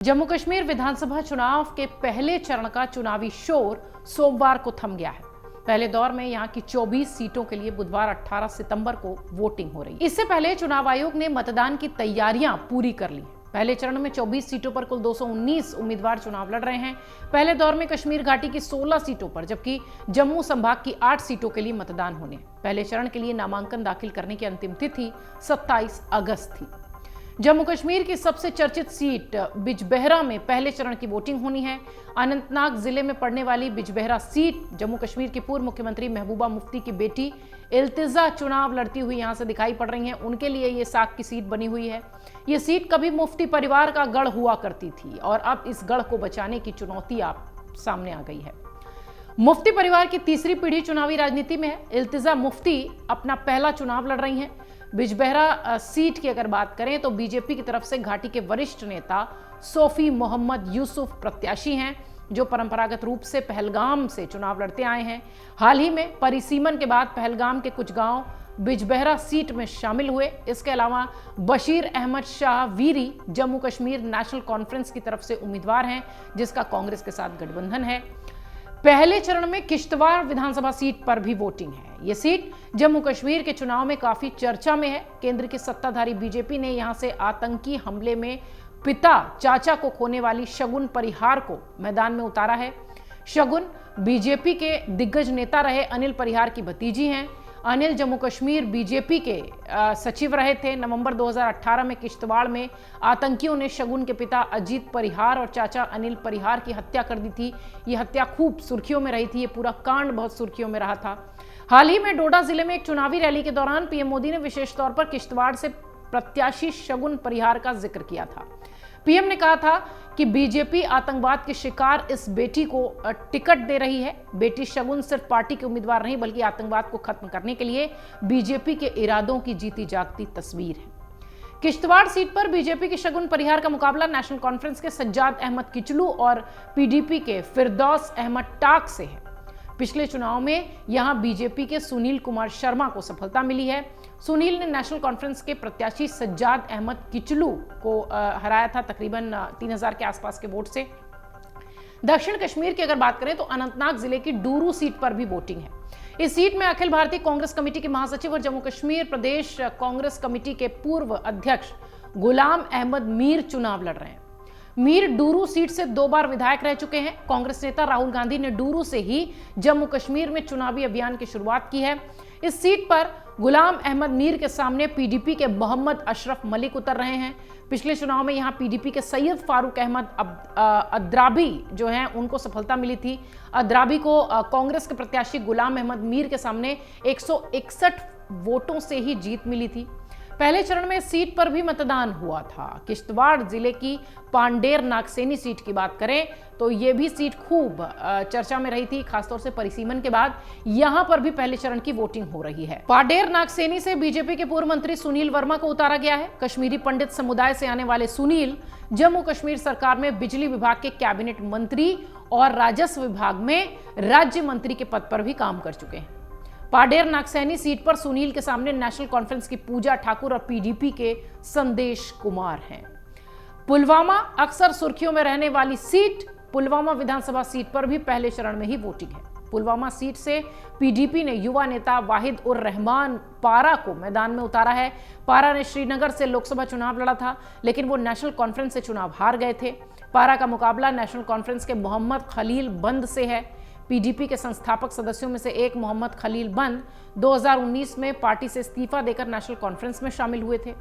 जम्मू कश्मीर विधानसभा चुनाव के पहले चरण का चुनावी शोर सोमवार को थम गया है। पहले दौर में यहां की 24 सीटों के लिए बुधवार 18 सितंबर को वोटिंग हो रही है। इससे पहले चुनाव आयोग ने मतदान की तैयारियां पूरी कर ली। पहले चरण में 24 सीटों पर कुल 219 उम्मीदवार चुनाव लड़ रहे हैं। पहले दौर में कश्मीर घाटी की 16 सीटों पर जबकि जम्मू संभाग की 8 सीटों के लिए मतदान होने। पहले चरण के लिए नामांकन दाखिल करने की अंतिम तिथि 27 अगस्त थी। जम्मू कश्मीर की सबसे चर्चित सीट बिजबेहरा में पहले चरण की वोटिंग होनी है। अनंतनाग जिले में पड़ने वाली बिजबेहरा सीट जम्मू कश्मीर की पूर्व मुख्यमंत्री महबूबा मुफ्ती की बेटी इल्तिजा चुनाव लड़ती हुई यहां से दिखाई पड़ रही हैं। उनके लिए ये साख की सीट बनी हुई है। ये सीट कभी मुफ्ती परिवार का गढ़ हुआ करती थी और अब इस गढ़ को बचाने की चुनौती सामने आ गई है। मुफ्ती परिवार की तीसरी पीढ़ी चुनावी राजनीति में है। इल्तिजा मुफ्ती अपना पहला चुनाव लड़ रही हैं। बिजबेहरा सीट की अगर बात करें तो बीजेपी की तरफ से घाटी के वरिष्ठ नेता सोफी मोहम्मद यूसुफ प्रत्याशी हैं, जो परंपरागत रूप से पहलगाम से चुनाव लड़ते आए हैं। हाल ही में परिसीमन के बाद पहलगाम के कुछ गांव बिजबेहरा सीट में शामिल हुए। इसके अलावा बशीर अहमद शाह वीरी जम्मू कश्मीर नेशनल कॉन्फ्रेंस की तरफ से उम्मीदवार हैं, जिसका कांग्रेस के साथ गठबंधन है। पहले चरण में किश्तवाड़ विधानसभा सीट पर भी वोटिंग है। यह सीट जम्मू कश्मीर के चुनाव में काफी चर्चा में है। केंद्र की सत्ताधारी बीजेपी ने यहां से आतंकी हमले में पिता चाचा को खोने वाली शगुन परिहार को मैदान में उतारा है। शगुन बीजेपी के दिग्गज नेता रहे अनिल परिहार की भतीजी हैं। अनिल जम्मू कश्मीर बीजेपी के सचिव रहे थे। नवंबर 2018 में किश्तवाड़ में आतंकियों ने शगुन के पिता अजीत परिहार और चाचा अनिल परिहार की हत्या कर दी थी। ये हत्या खूब सुर्खियों में रही थी। ये पूरा कांड बहुत सुर्खियों में रहा था। हाल ही में डोडा जिले में एक चुनावी रैली के दौरान पीएम मोदी ने विशेष तौर पर किश्तवाड़ से प्रत्याशी शगुन परिहार का जिक्र किया था। पीएम ने कहा था कि बीजेपी आतंकवाद के शिकार इस बेटी को टिकट दे रही है। बेटी शगुन सिर्फ पार्टी के उम्मीदवार नहीं बल्कि आतंकवाद को खत्म करने के लिए बीजेपी के इरादों की जीती जागती तस्वीर है। किश्तवाड़ सीट पर बीजेपी के शगुन परिहार का मुकाबला नेशनल कॉन्फ्रेंस के सज्जाद अहमद किचलू और पीडीपी के फिरदौस अहमद टाक से है। पिछले चुनाव में यहां बीजेपी के सुनील कुमार शर्मा को सफलता मिली है। सुनील ने नेशनल कॉन्फ्रेंस के प्रत्याशी सज्जाद अहमद किचलू को हराया था तकरीबन 3000 के आसपास के वोट से। दक्षिण कश्मीर की अगर बात करें तो अनंतनाग जिले की डूरू सीट पर भी वोटिंग है। इस सीट में अखिल भारतीय कांग्रेस कमेटी के महासचिव और जम्मू कश्मीर प्रदेश कांग्रेस कमेटी के पूर्व अध्यक्ष गुलाम अहमद मीर चुनाव लड़ रहे हैं। मीर डूरू सीट से 2 बार विधायक रह चुके हैं। कांग्रेस नेता राहुल गांधी ने डूरू से ही जम्मू कश्मीर में चुनावी अभियान की शुरुआत की है। इस सीट पर गुलाम अहमद मीर के सामने पीडीपी के मोहम्मद अशरफ मलिक उतर रहे हैं। पिछले चुनाव में यहां पीडीपी के सैयद फारूक अहमद अद्राबी जो हैं उनको सफलता मिली थी। अद्राबी को कांग्रेस के प्रत्याशी गुलाम अहमद मीर के सामने 161 वोटों से ही जीत मिली थी। पहले चरण में सीट पर भी मतदान हुआ था। किश्तवाड़ जिले की पांडेर नागसेनी सीट की बात करें तो यह भी सीट खूब चर्चा में रही थी, खासतौर से परिसीमन के बाद यहां पर भी पहले चरण की वोटिंग हो रही है। पांडेर नागसेनी से बीजेपी के पूर्व मंत्री सुनील वर्मा को उतारा गया है। कश्मीरी पंडित समुदाय से आने वाले सुनील जम्मू कश्मीर सरकार में बिजली विभाग के कैबिनेट मंत्री और राजस्व विभाग में राज्य मंत्री के पद पर भी काम कर चुके हैं। पाडेर नागसैनी सीट पर सुनील के सामने नेशनल कॉन्फ्रेंस की पूजा ठाकुर और पीडीपी के संदेश कुमार हैं। पुलवामा अक्सर सुर्खियों में रहने वाली सीट, पुलवामा विधानसभा सीट पर भी पहले चरण में ही वोटिंग है। पुलवामा सीट से पीडीपी ने युवा नेता वाहिद उर रहमान पारा को मैदान में उतारा है। पारा ने श्रीनगर से लोकसभा चुनाव लड़ा था, लेकिन वो नेशनल कॉन्फ्रेंस से चुनाव हार गए थे। पारा का मुकाबला नेशनल कॉन्फ्रेंस के मोहम्मद खलील बंद से है। पीडीपी के संस्थापक सदस्यों में से एक मोहम्मद खलील बंद 2019 में पार्टी से इस्तीफा देकर नेशनल कॉन्फ्रेंस में शामिल हुए थे।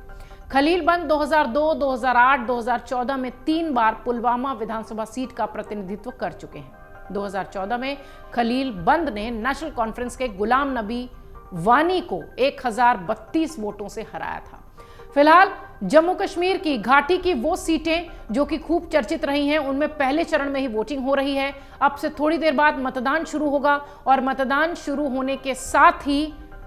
खलील बंद 2002, 2008, 2014 में 3 बार पुलवामा विधानसभा सीट का प्रतिनिधित्व कर चुके हैं। 2014 में खलील बंद ने नेशनल कॉन्फ्रेंस के गुलाम नबी वानी को 1032 वोटों से हराया था। फिलहाल जम्मू कश्मीर की घाटी की वो सीटें जो कि खूब चर्चित रही हैं, उनमें पहले चरण में ही वोटिंग हो रही है। अब से थोड़ी देर बाद मतदान शुरू होगा और मतदान शुरू होने के साथ ही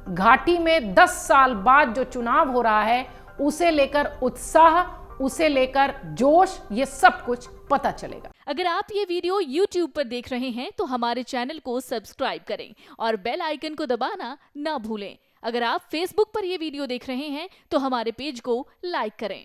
घाटी में 10 साल बाद जो चुनाव हो रहा है उसे लेकर उत्साह, उसे लेकर जोश, ये सब कुछ पता चलेगा। अगर आप ये वीडियो YouTube पर देख रहे हैं तो हमारे चैनल को सब्सक्राइब करें और बेल आइकन को दबाना ना भूलें। अगर आप Facebook पर ये वीडियो देख रहे हैं तो हमारे पेज को लाइक करें।